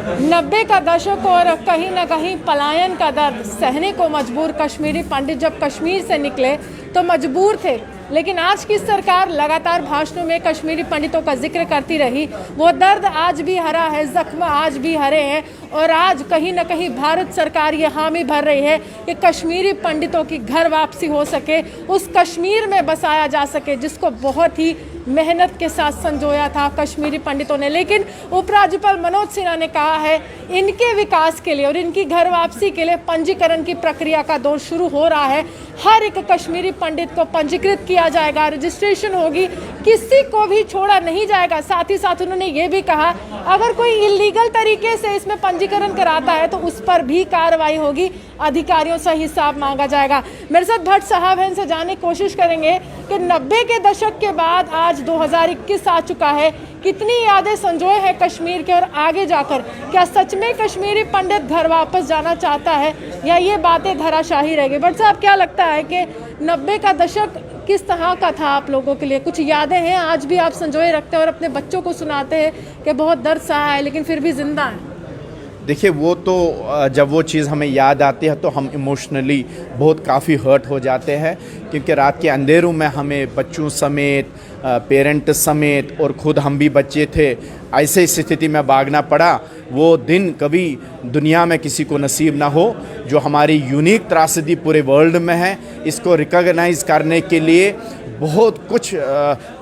90 का दशक और कहीं ना कहीं पलायन का दर्द सहने को मजबूर कश्मीरी पंडित जब कश्मीर से निकले तो मजबूर थे, लेकिन आज की सरकार लगातार भाषणों में कश्मीरी पंडितों का जिक्र करती रही। वो दर्द आज भी हरा है, जख्म आज भी हरे हैं और आज कहीं ना कहीं भारत सरकार ये हामी भर रही है कि कश्मीरी पंडितों की घर वापसी हो सके, उस कश्मीर में बसाया जा सके जिसको बहुत ही मेहनत के साथ संजोया था कश्मीरी पंडितों ने। लेकिन उपराज्यपाल मनोज सिन्हा ने कहा है इनके विकास के लिए और इनकी घर वापसी के लिए पंजीकरण की प्रक्रिया का दौर शुरू हो रहा है। हर एक कश्मीरी पंडित को पंजीकृत किया जाएगा, रजिस्ट्रेशन होगी, किसी को भी छोड़ा नहीं जाएगा। साथ ही साथ उन्होंने ये भी कहा अगर कोई इलीगल तरीके से इसमें पंजीकरण कराता है तो उस पर भी कार्रवाई होगी, अधिकारियों से हिसाब मांगा जाएगा। मेरे साथ भट्ट साहब हैं, इनसे जानने की कोशिश करेंगे कि 90 के दशक के बाद आज 2021 आ चुका है, कितनी यादें संजोए हैं कश्मीर के और आगे जाकर क्या सच में कश्मीरी पंडित घर वापस जाना चाहता है या ये बातें धराशाही रहेगी? भट्ट साहब, क्या लगता है कि 90 का दशक किस तरह का था आप लोगों के लिए? कुछ यादें हैं आज भी आप संजोए रखते हैं और अपने बच्चों को सुनाते हैं कि बहुत दर्द सहा है लेकिन फिर भी जिंदा है? देखिए, वो तो जब वो चीज़ हमें याद आती है तो हम इमोशनली बहुत काफ़ी हर्ट हो जाते हैं, क्योंकि रात के अंधेरों में हमें बच्चों समेत, पेरेंट समेत और ख़ुद हम भी बच्चे थे, ऐसे स्थिति में भागना पड़ा। वो दिन कभी दुनिया में किसी को नसीब ना हो। जो हमारी यूनिक त्रासदी पूरे वर्ल्ड में है, इसको रिकॉग्नाइज़ करने के लिए बहुत कुछ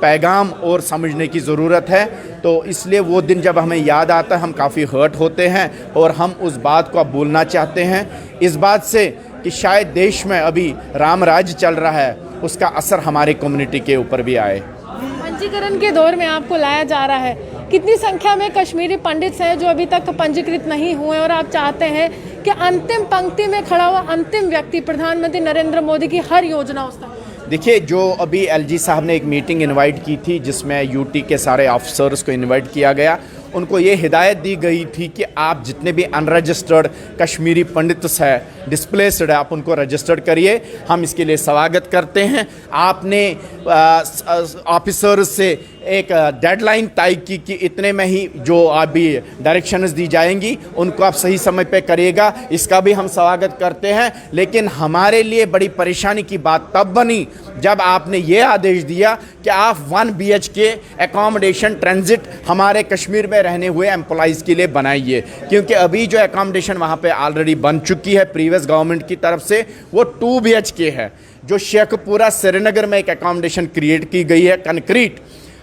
पैगाम और समझने की ज़रूरत है। तो इसलिए वो दिन जब हमें याद आता है हम काफ़ी हर्ट होते हैं और हम उस बात को अब भूलना चाहते हैं, इस बात से कि शायद देश में अभी राम राज्य चल रहा है, उसका असर हमारे कम्युनिटी के ऊपर भी आए। पंजीकरण के दौर में आपको लाया जा रहा है, कितनी संख्या में कश्मीरी पंडित हैं जो अभी तक पंजीकृत नहीं हुए और आप चाहते हैं कि अंतिम पंक्ति में खड़ा हुआ अंतिम व्यक्ति प्रधानमंत्री नरेंद्र मोदी की हर योजना उस तक? देखिए, जो अभी एलजी साहब ने एक मीटिंग इनवाइट की थी जिसमें यूटी के सारे ऑफिसर्स को इनवाइट किया गया, उनको ये हिदायत दी गई थी कि आप जितने भी अनरजिस्टर्ड कश्मीरी पंडित है, डिस्प्लेस्ड है, आप उनको रजिस्टर्ड करिए। हम इसके लिए स्वागत करते हैं। आपने ऑफिसर्स से एक डेडलाइन तय की कि इतने में ही जो अभी डायरेक्शंस दी जाएंगी उनको आप सही समय पे करिएगा, इसका भी हम स्वागत करते हैं। लेकिन हमारे लिए बड़ी परेशानी की बात तब बनी जब आपने ये आदेश दिया कि आप 1 BHK एकोमोडेशन ट्रांजिट हमारे कश्मीर में रहने हुए एम्प्लॉइज़ के लिए बनाइए, क्योंकि अभी जो एकोमोडेशन वहाँ पे ऑलरेडी बन चुकी है प्रीवियस गवर्नमेंट की तरफ से, वो 2 BHK है। जो शेखपुरा श्रीनगर में एक एकोमोडेशन क्रिएट की गई है कंक्रीट,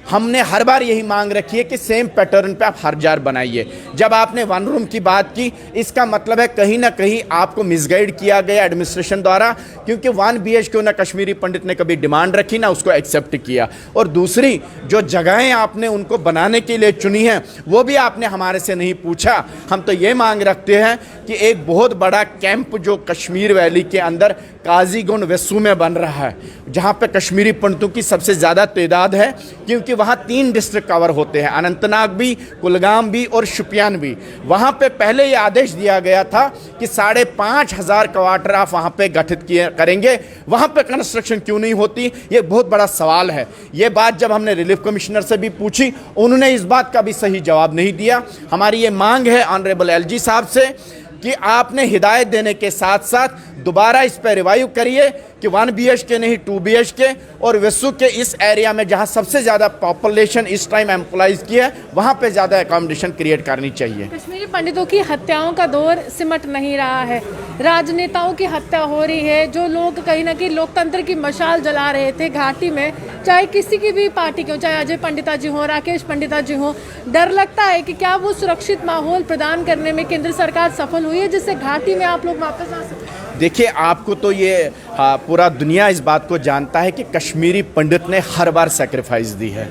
हमने हर बार यही मांग रखी है कि सेम पैटर्न पे आप हर जार बनाइए। जब आपने 1 रूम की बात की, इसका मतलब है कहीं ना कहीं आपको मिसगाइड किया गया एडमिनिस्ट्रेशन द्वारा, क्योंकि 1 BHK ना कश्मीरी पंडित ने कभी डिमांड रखी ना उसको एक्सेप्ट किया। और दूसरी जो जगहें आपने उनको बनाने के लिए चुनी हैं वो भी आपने हमारे से नहीं पूछा। हम तो ये मांग रखते हैं कि एक बहुत बड़ा कैंप जो कश्मीर वैली के अंदर काजीगुंड वेसू में बन रहा है, जहाँ पे कश्मीरी पंडितों की सबसे ज़्यादा तादाद है, क्योंकि वहाँ 3 डिस्ट्रिक्ट कवर होते हैं, अनंतनाग भी, कुलगाम भी और शुपियान भी। वहाँ पे पहले ये आदेश दिया गया था कि 5,500 क्वार्टर आप वहाँ पे गठित करेंगे, वहाँ पे कंस्ट्रक्शन क्यों नहीं होती, ये बहुत बड़ा सवाल है। ये बात जब हमने रिलीफ कमिश्नर से भी पूछी, उन्होंने इस बात का भी सही जवाब नहीं दिया। हमारी ये मांग है ऑनरेबल एलजी साहब से कि आपने हिदायत देने के साथ साथ दोबारा इस पर रिवाइव करिए कि 1 BHK नहीं 2 BHK, और वेसू के इस एरिया में जहां सबसे ज़्यादा पॉपुलेशन इस टाइम एम्प्लॉइज़ की है वहां पे ज़्यादा एकोमोडेशन क्रिएट करनी चाहिए। कश्मीरी पंडितों की हत्याओं का दौर सिमट नहीं रहा है, राजनेताओं की हत्या हो रही है। जो लोग कहीं ना कहीं लोकतंत्र की मशाल जला रहे थे घाटी में, चाहे किसी की भी पार्टी के हो, चाहे अजय पंडिता जी हो, राकेश पंडिता जी हो, डर लगता है कि क्या वो सुरक्षित माहौल प्रदान करने में केंद्र सरकार सफल हुई है जिससे घाटी में आप लोग वापस आ सकें? देखिए, आपको तो ये पूरा दुनिया इस बात को जानता है कि कश्मीरी पंडित ने हर बार सेक्रीफाइस दी है।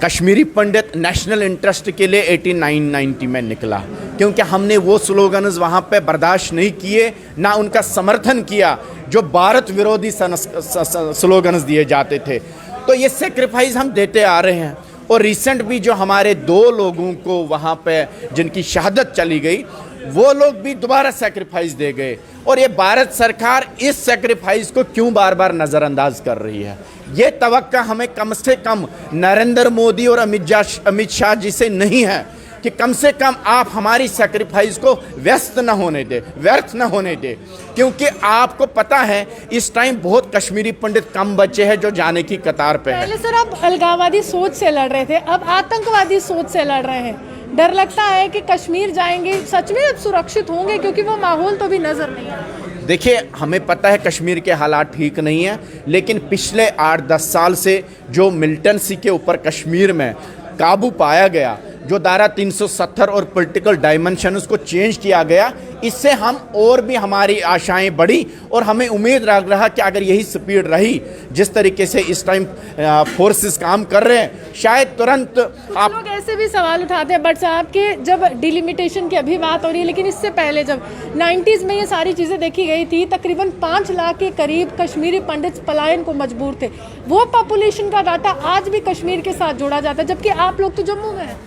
कश्मीरी पंडित नेशनल इंटरेस्ट के लिए 89-90 में निकला, क्योंकि हमने वो स्लोगन्स वहाँ पे बर्दाश्त नहीं किए, ना उनका समर्थन किया जो भारत विरोधी स्लोगन्स दिए जाते थे। तो ये सेक्रीफाइस हम देते आ रहे हैं। और रिसेंट भी जो हमारे 2 लोगों को वहाँ पे जिनकी शहादत चली गई, वो लोग भी दोबारा सेक्रीफाइस दे गए। और ये भारत सरकार इस सेक्रीफाइस को क्यों बार बार नज़रअंदाज कर रही है? ये तवक्का हमें कम से कम नरेंद्र मोदी और अमित शाह जी से नहीं है कि कम से कम आप हमारी सेक्रीफाइस को व्यस्त न होने दे, व्यर्थ न होने दे, क्योंकि आपको पता है इस टाइम बहुत कश्मीरी पंडित कम बचे हैं जो जाने की कतार पे है। पहले सर आप अलगाववादी सोच से लड़ रहे थे, अब आतंकवादी सोच से लड़ रहे हैं। डर लगता है कि कश्मीर जाएंगे सच में अब सुरक्षित होंगे, क्योंकि वो माहौल तो भी नजर नहीं आ रहा। देखिए, हमें पता है कश्मीर के हालात ठीक नहीं है, लेकिन पिछले 8-10 साल से जो मिलिटेंसी के ऊपर कश्मीर में काबू पाया गया, जो धारा 370 और पॉलिटिकल डायमेंशन उसको चेंज किया गया, इससे हम और भी हमारी आशाएं बढ़ी और हमें उम्मीद लग रहा कि अगर यही स्पीड रही जिस तरीके से इस टाइम फोर्सेस काम कर रहे हैं, शायद तुरंत आप लोग ऐसे भी सवाल उठाते हैं बट साहब के जब डिलिमिटेशन की अभी बात हो रही है, लेकिन इससे पहले जब 90s में ये सारी चीज़ें देखी गई थी, तकरीबन 5 लाख के करीब कश्मीरी पंडित पलायन को मजबूर थे। वो पॉपुलेशन का डाटा आज भी कश्मीर के साथ जोड़ा जाता है, जबकि आप लोग तो जम्मू में हैं।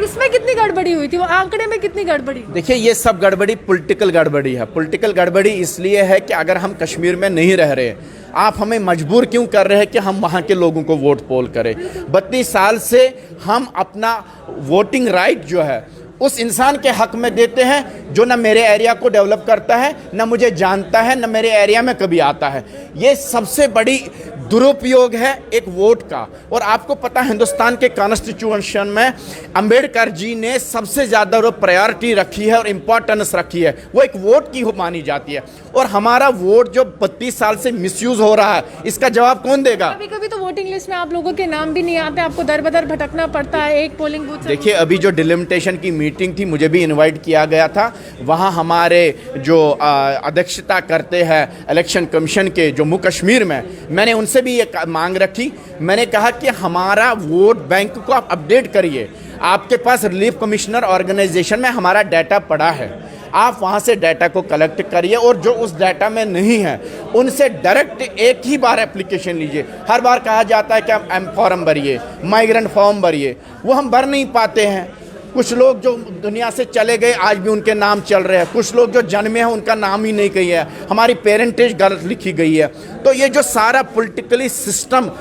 इसमें कितनी गड़बड़ी हुई थी, वो आंकड़े में कितनी गड़बड़ी? देखिए, ये सब गड़बड़ी पॉलिटिकल गड़बड़ी है। पॉलिटिकल गड़बड़ी इसलिए है कि अगर हम कश्मीर में नहीं रह रहे, आप हमें मजबूर क्यों कर रहे हैं कि हम वहाँ के लोगों को वोट पोल करें? 32 साल से हम अपना वोटिंग राइट जो है उस इंसान के हक में देते हैं जो ना मेरे एरिया को डेवलप करता है, ना मुझे जानता है, ना मेरे एरिया में कभी आता है। ये सबसे बड़ी दुरुपयोग है एक वोट का। और आपको पता है हिंदुस्तान के कॉन्स्टिट्यूशन में अंबेडकर जी ने सबसे ज़्यादा जो प्रायोरिटी रखी है और इम्पोर्टेंस रखी है वो एक वोट की मानी जाती है। और हमारा वोट जो 32 साल से मिसयूज़ हो रहा है, इसका जवाब कौन देगा? कभी कभी तो वोटिंग लिस्ट में आप लोगों के नाम भी नहीं आते, आपको दर बदर भटकना पड़ता है एक पोलिंग बूथ से। देखिए, अभी जो डिलिमिटेशन की मीटिंग थी, मुझे भी इनवाइट किया गया था। वहाँ हमारे जो अध्यक्षता करते हैं इलेक्शन कमीशन के जम्मू कश्मीर में, मैंने उनसे भी ये मांग रखी। मैंने कहा कि हमारा वोट बैंक को आप अपडेट करिए। आपके पास रिलीफ कमिश्नर ऑर्गेनाइजेशन में हमारा डाटा पड़ा है, आप वहाँ से डाटा को कलेक्ट करिए और जो उस डाटा में नहीं है उनसे डायरेक्ट एक ही बार एप्लीकेशन लीजिए। हर बार कहा जाता है कि आप एम फॉर्म भरिए, माइग्रेंट फॉर्म भरिए, वो हम भर नहीं पाते हैं। कुछ लोग जो दुनिया से चले गए आज भी उनके नाम चल रहे हैं, कुछ लोग जो जन्मे हैं उनका नाम ही नहीं कही है, हमारी पेरेंटेज गलत लिखी गई है। तो ये जो सारा पॉलिटिकली सिस्टम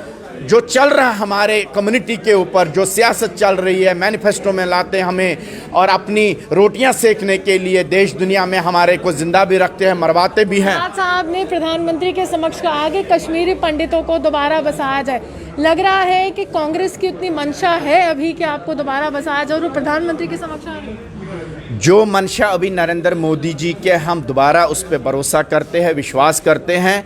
जो चल रहा है हमारे कम्युनिटी के ऊपर, जो सियासत चल रही है, मैनिफेस्टो में लाते हैं हमें और अपनी रोटियां सेकने के लिए देश दुनिया में हमारे को जिंदा भी रखते हैं, मरवाते भी हैं। आज साहब ने प्रधानमंत्री के समक्ष कहा कि कश्मीरी पंडितों को दोबारा बसाया जाए। लग रहा है कि कांग्रेस की उतनी मंशा है अभी कि आपको दोबारा बसाया जाए और वो प्रधानमंत्री के समक्ष आ गई। जो मंशा अभी नरेंद्र मोदी जी के, हम दोबारा उस पर भरोसा करते हैं, विश्वास करते हैं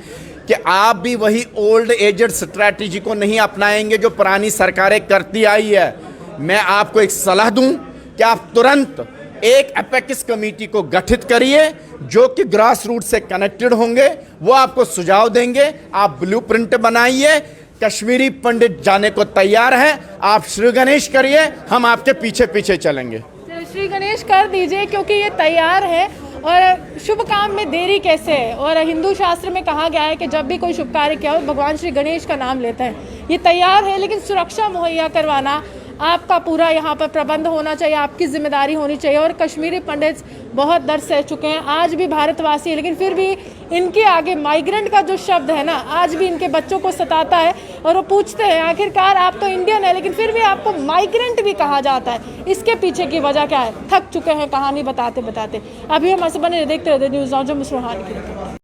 कि आप भी वही ओल्ड एजेड स्ट्रैटेजी को नहीं अपनाएंगे जो पुरानी सरकारें करती आई है। मैं आपको एक सलाह दूं कि आप तुरंत एक एपेक्स कमेटी को गठित करिए जो कि ग्रास रूट से कनेक्टेड होंगे, वो आपको सुझाव देंगे। आप ब्लूप्रिंट बनाइए, कश्मीरी पंडित जाने को तैयार हैं। आप श्री गणेश करिए, हम आपके पीछे पीछे चलेंगे। श्री गणेश कर दीजिए, क्योंकि ये तैयार है और शुभ काम में देरी कैसे है। और हिंदू शास्त्र में कहा गया है कि जब भी कोई शुभ कार्य किया हो भगवान श्री गणेश का नाम लेता है। ये तैयार है, लेकिन सुरक्षा मुहैया करवाना आपका पूरा यहाँ पर प्रबंध होना चाहिए, आपकी जिम्मेदारी होनी चाहिए। और कश्मीरी पंडित बहुत दर्द सह चुके हैं, आज भी भारतवासी है, लेकिन फिर भी इनके आगे माइग्रेंट का जो शब्द है ना, आज भी इनके बच्चों को सताता है। और वो पूछते हैं आखिरकार आप तो इंडियन है, लेकिन फिर भी आपको माइग्रेंट भी कहा जाता है। इसके पीछे की वजह क्या है? थक चुके हैं कहानी बताते बताते। अभी हम ऐसे बने देखते रहते न्यूज़ जम्मू से।